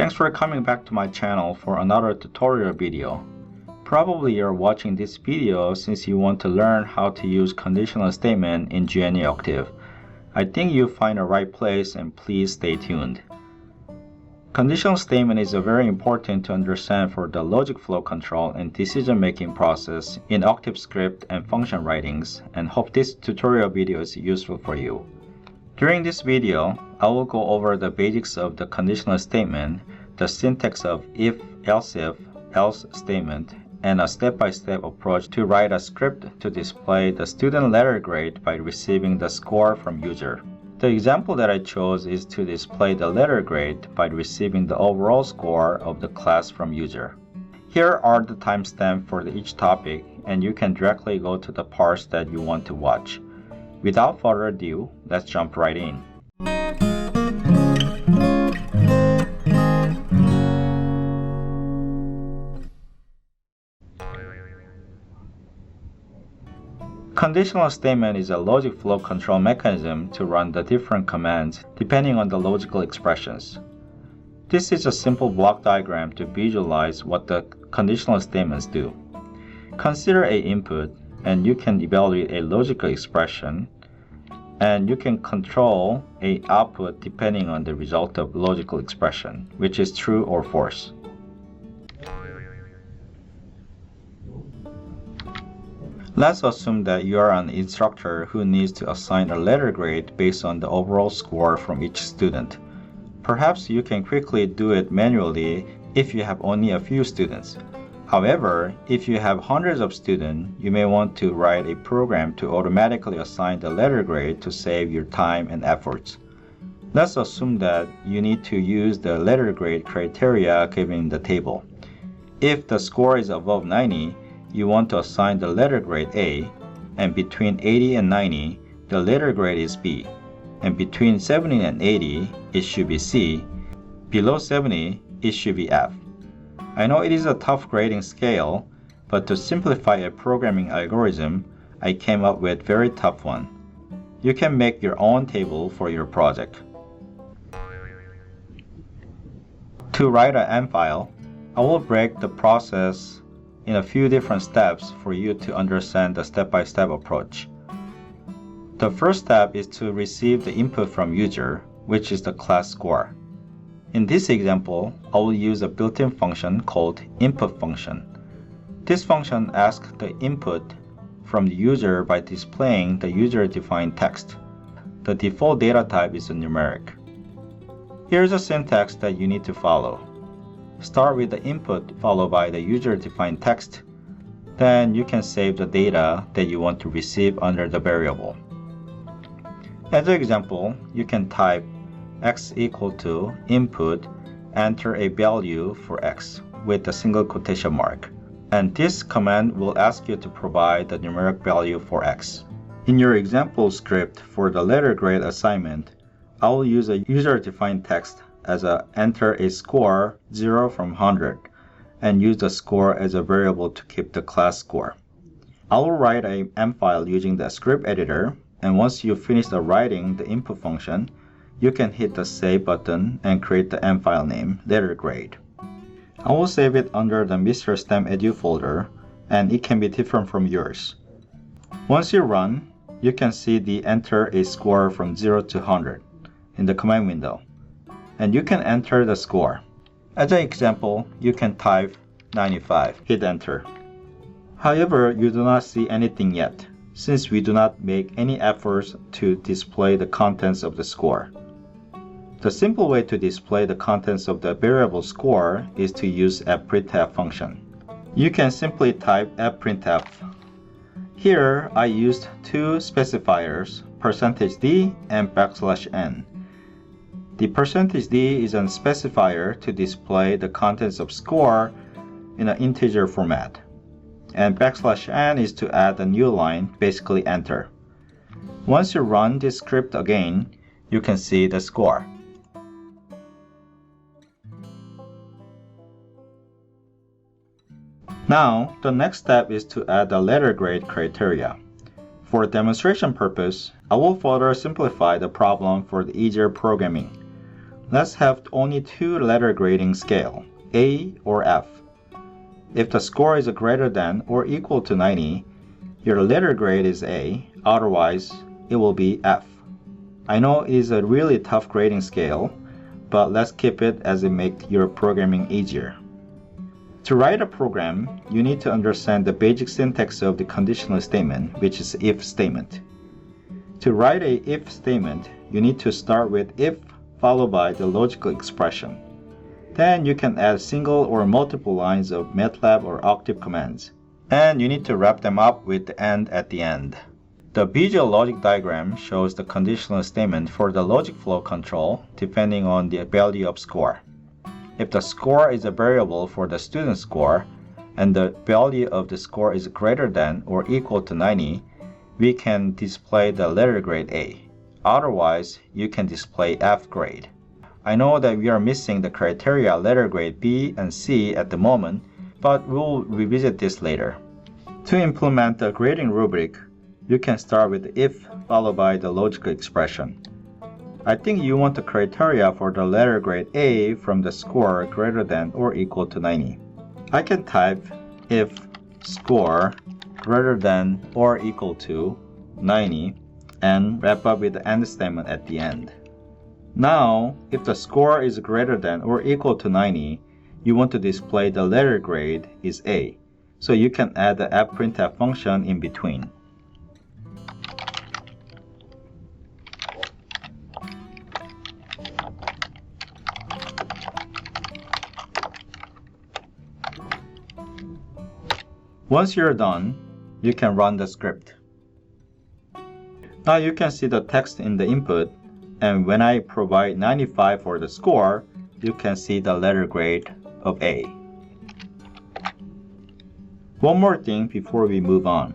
Thanks for coming back to my channel for another tutorial video. Probably you're watching this video since you want to learn how to use conditional statement in GNA Octave. I think you'll find the right place, and please stay tuned. Conditional statement is very important to understand for the logic flow control and decision-making process in Octave script and function writings, and hope this tutorial video is useful for you. During this video, I will go over the basics of the conditional statement, the syntax of if, else statement, and a step-by-step approach to write a script to display the student letter grade by receiving the score from user. The example that I chose is to display the letter grade by receiving the overall score of the class from user. Here are the timestamps for each topic, and you can directly go to the parts that you want to watch. Without further ado, let's jump right in. Conditional statement is a logic flow control mechanism to run the different commands depending on the logical expressions. This is a simple block diagram to visualize what the conditional statements do. Consider an input, and you can evaluate a logical expression, and you can control an output depending on the result of logical expression, which is true or false. Let's assume that you are an instructor who needs to assign a letter grade based on the overall score from each student. Perhaps you can quickly do it manually if you have only a few students. However, if you have hundreds of students, you may want to write a program to automatically assign the letter grade to save your time and efforts. Let's assume that you need to use the letter grade criteria given in the table. If the score is above 90, you want to assign the letter grade A, and between 80 and 90, the letter grade is B, and between 70 and 80, it should be C. Below 70, it should be F. I know it is a tough grading scale, but to simplify a programming algorithm, I came up with a very tough one. You can make your own table for your project. To write an M file, I will break the process in a few different steps for you to understand the step-by-step approach. The first step is to receive the input from user, which is the class score. In this example, I will use a built-in function called input function. This function asks the input from the user by displaying the user-defined text. The default data type is a numeric. Here's a syntax that you need to follow. Start with the input followed by the user-defined text. Then you can save the data that you want to receive under the variable. As an example, you can type x equal to input, enter a value for x with a single quotation mark. And this command will ask you to provide the numeric value for x. In your example script for the letter grade assignment, I will use a user-defined text as a enter a score 0 from 100 and use the score as a variable to keep the class score. I will write a M file using the script editor, and once you finish writing the input function, you can hit the save button and create the M file name letter grade. I will save it under the Mr. STEM Edu folder, and it can be different from yours. Once you run, you can see the enter a score from 0 to 100 in the command window, and you can enter the score. As an example, you can type 95, hit enter. However, you do not see anything yet, since we do not make any efforts to display the contents of the score. The simple way to display the contents of the variable score is to use fprintf function. You can simply type fprintf. Here, I used two specifiers, %d and \n. The %d is a specifier to display the contents of score in an integer format, and \n is to add a new line, basically enter. Once you run this script again, you can see the score. Now, the next step is to add the letter grade criteria. For demonstration purpose, I will further simplify the problem for the easier programming. Let's have only two letter grading scale, A or F. If the score is greater than or equal to 90, your letter grade is A, otherwise it will be F. I know it is a really tough grading scale, but let's keep it as it makes your programming easier. To write a program, you need to understand the basic syntax of the conditional statement, which is if statement. To write a if statement, you need to start with if followed by the logical expression. Then you can add single or multiple lines of Matlab or Octave commands. And you need to wrap them up with the AND at the end. The visual logic diagram shows the conditional statement for the logic flow control depending on the value of score. If the score is a variable for the student score and the value of the score is greater than or equal to 90, we can display the letter grade A. Otherwise, you can display F grade. I know that we are missing the criteria letter grade B and C at the moment, but we'll revisit this later. To implement the grading rubric, you can start with if followed by the logical expression. I think you want the criteria for the letter grade A from the score greater than or equal to 90. I can type if score greater than or equal to 90 and wrap up with the AND statement at the end. Now, if the score is greater than or equal to 90, you want to display the letter grade is A, so you can add the fprintf function in between. Once you're done, you can run the script. Now you can see the text in the input, and when I provide 95 for the score, you can see the letter grade of A. One more thing before we move on.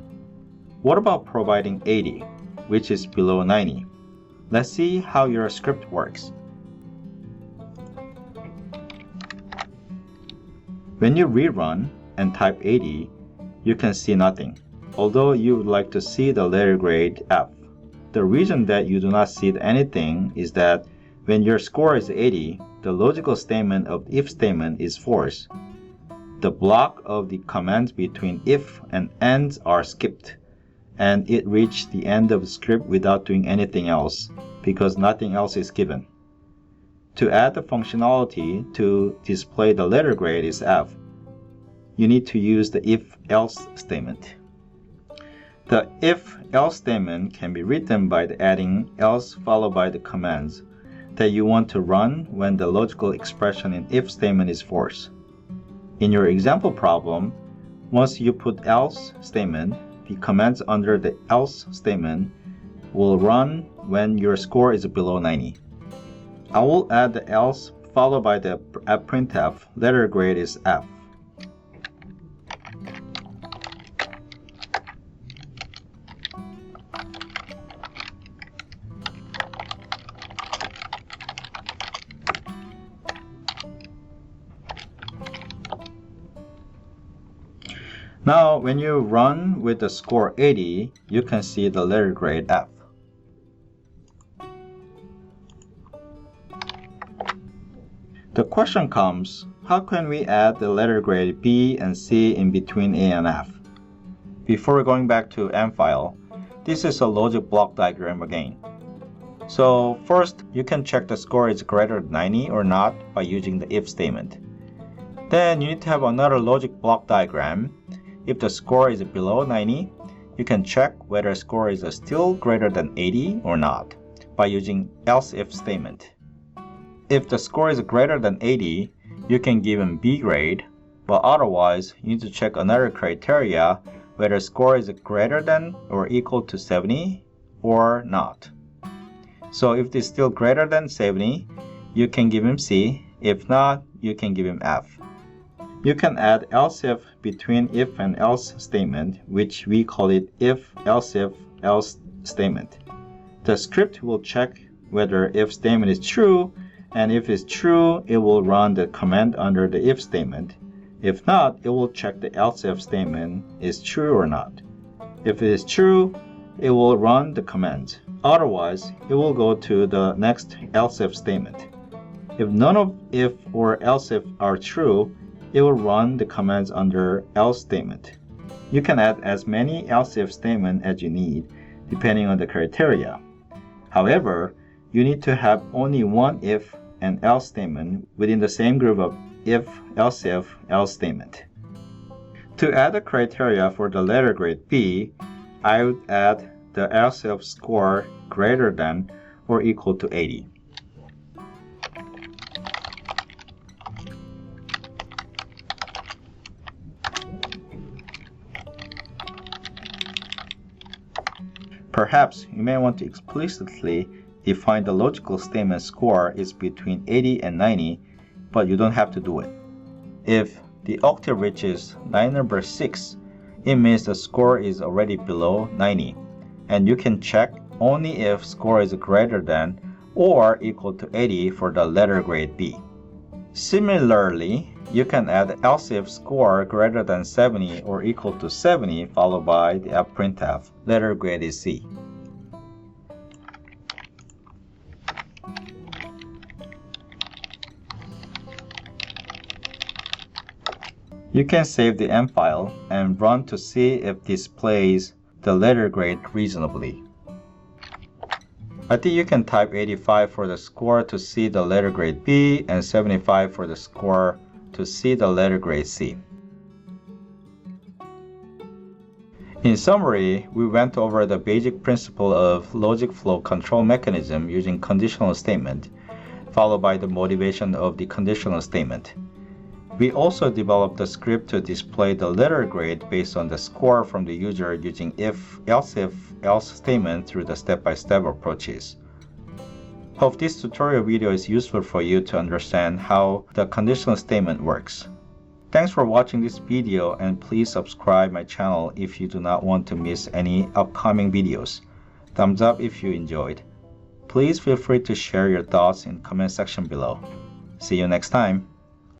What about providing 80, which is below 90? Let's see how your script works. When you rerun and type 80, you can see nothing, although you would like to see the letter grade F. The reason that you do not see anything is that when your score is 80, the logical statement of the if statement is false. The block of the commands between if and AND are skipped, and it reached the end of the script without doing anything else, because nothing else is given. To add the functionality to display the letter grade is F, you need to use the if-else statement. The if-else statement can be written by adding else followed by the commands that you want to run when the logical expression in if statement is false. In your example problem, once you put else statement, the commands under the else statement will run when your score is below 90. I will add the else followed by the fprintf letter grade is F. Now, when you run with the score 80, you can see the letter grade F. The question comes, how can we add the letter grade B and C in between A and F? Before going back to M file, this is a logic block diagram again. So first, you can check the score is greater than 90 or not by using the if statement. Then you need to have another logic block diagram. If the score is below 90, you can check whether score is still greater than 80 or not by using else if statement. If the score is greater than 80, you can give them B grade, but otherwise you need to check another criteria whether score is greater than or equal to 70 or not. So if it is still greater than 70, you can give him C. If not, you can give him F. You can add else if between if and else statement, which we call it if else statement. The script will check whether if statement is true, and if it's true, it will run the command under the if statement. If not, it will check the else if statement is true or not. If it is true, it will run the command. Otherwise, it will go to the next else if statement. If none of if or else if are true, it will run the commands under else statement. You can add as many else if statements as you need, depending on the criteria. However, you need to have only one if and else statement within the same group of if, else statement. To add a criteria for the letter grade B, I would add the else if score greater than or equal to 80. Perhaps you may want to explicitly define the logical statement score is between 80 and 90, but you don't have to do it. If the octave reaches line number 6, it means the score is already below 90, and you can check only if score is greater than or equal to 80 for the letter grade B. Similarly, you can add else if score greater than 70 or equal to 70 followed by the printf, letter grade is C. You can save the M file and run to see if it displays the letter grade reasonably. I think you can type 85 for the score to see the letter grade B and 75 for the score to see the letter grade C. In summary, we went over the basic principle of logic flow control mechanism using conditional statement, followed by the motivation of the conditional statement. We also developed a script to display the letter grade based on the score from the user using if, else statement through the step-by-step approaches. Hope this tutorial video is useful for you to understand how the conditional statement works. Thanks for watching this video, and please subscribe my channel if you do not want to miss any upcoming videos. Thumbs up if you enjoyed. Please feel free to share your thoughts in the comment section below. See you next time.